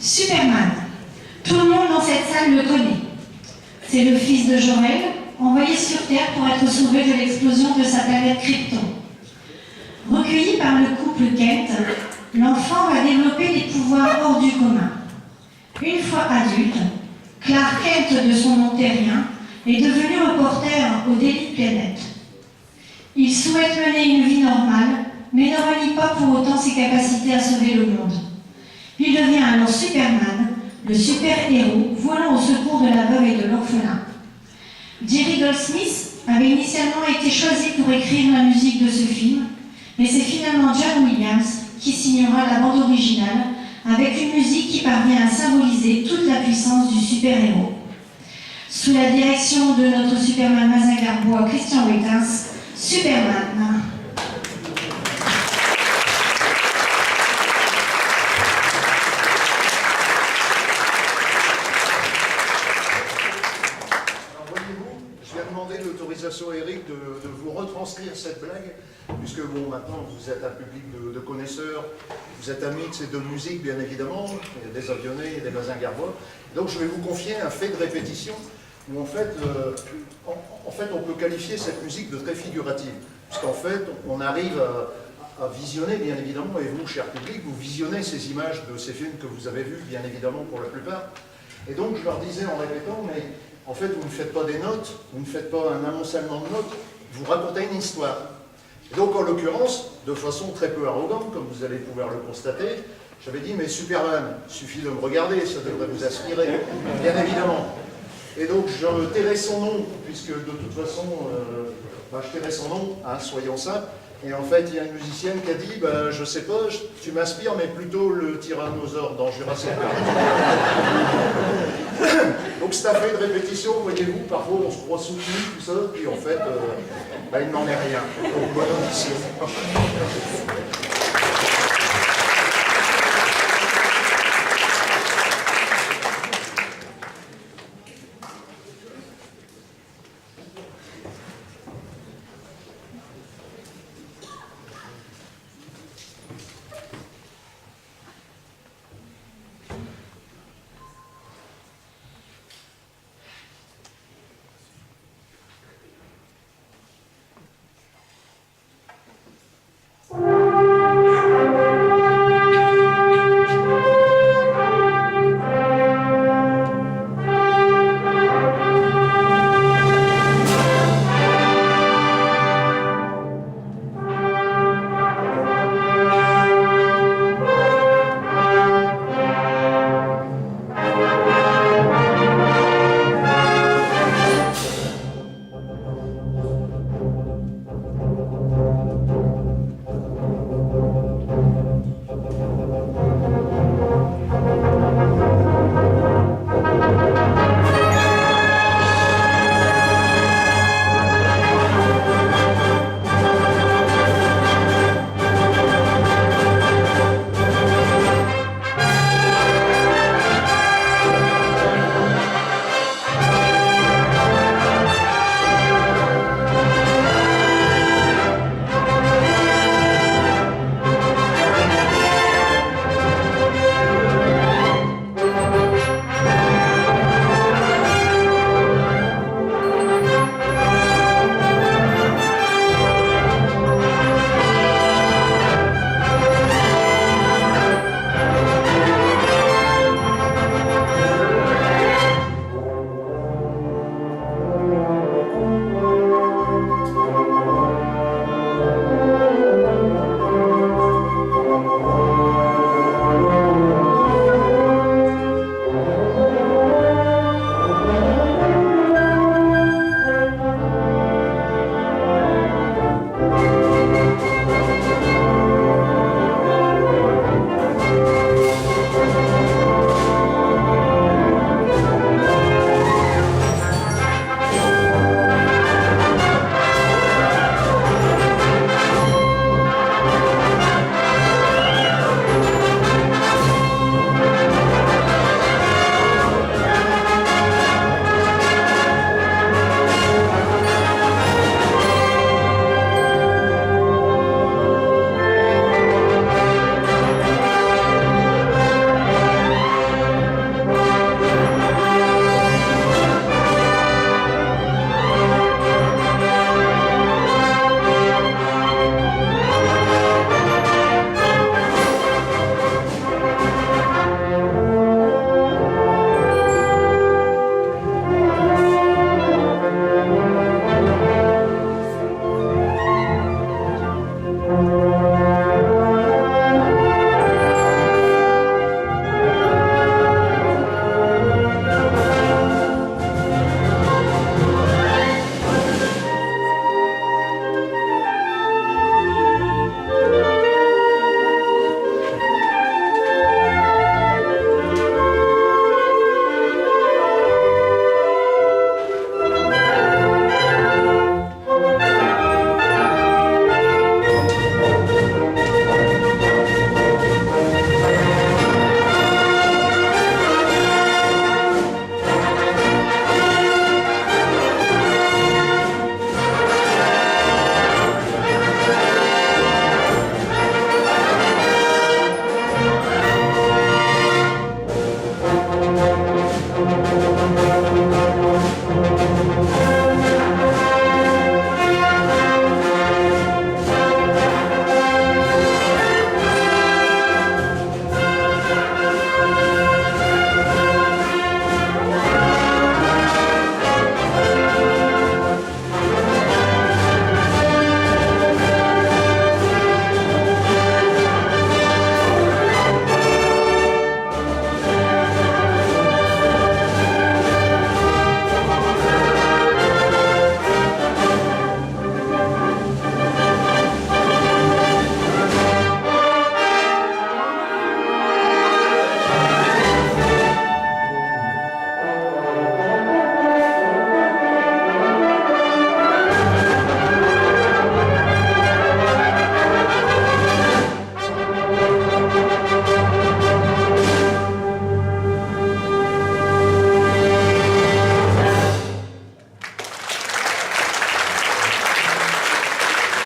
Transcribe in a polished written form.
Superman. Tout le monde dans cette salle le connaît. C'est le fils de Jor-El, envoyé sur Terre pour être sauvé de l'explosion de sa planète Krypton. Recueilli par le couple Kent, l'enfant va développer des pouvoirs hors du commun. Une fois adulte, Clark Kent, de son nom terrien, est devenu reporter au Daily Planet. Il souhaite mener une vie normale, mais ne renie pas pour autant ses capacités à sauver le monde. Il devient alors Superman, le super-héros volant au secours de la veuve et de l'orphelin. Jerry Goldsmith avait initialement été choisi pour écrire la musique de ce film, mais c'est finalement John Williams qui signera la bande originale avec une musique qui parvient à symboliser toute la puissance du super-héros. Sous la direction de notre Superman Mazingarbois Christian Weitens, Superman. L'autorisation, Eric, de vous retranscrire cette blague, puisque bon, maintenant vous êtes un public de connaisseurs, vous êtes amis de ces deux musiques, bien évidemment, il y a des avionnés et des Mazingarbois. Donc je vais vous confier un fait de répétition, où en fait on peut qualifier cette musique de très figurative, puisqu'en fait on arrive à visionner, bien évidemment, et vous, cher public, vous visionnez ces images de ces films que vous avez vus, bien évidemment, pour la plupart. Et donc je leur disais en répétant, mais en fait, vous ne faites pas des notes, vous ne faites pas un amoncellement de notes, vous racontez une histoire. Et donc, en l'occurrence, de façon très peu arrogante, comme vous allez pouvoir le constater, j'avais dit, mais Superman, il suffit de me regarder, ça devrait vous inspirer, bien évidemment. Et donc, je tairai son nom, puisque de toute façon, je tairai son nom, hein, soyons simples. Et en fait, il y a une musicienne qui a dit, je sais pas, tu m'inspires, mais plutôt le tyrannosaure dans Jurassic Park. Donc c'est un fait de répétition, voyez-vous, parfois on se croit soutenu, tout ça, puis en fait, il n'en est rien. Donc bonne audition.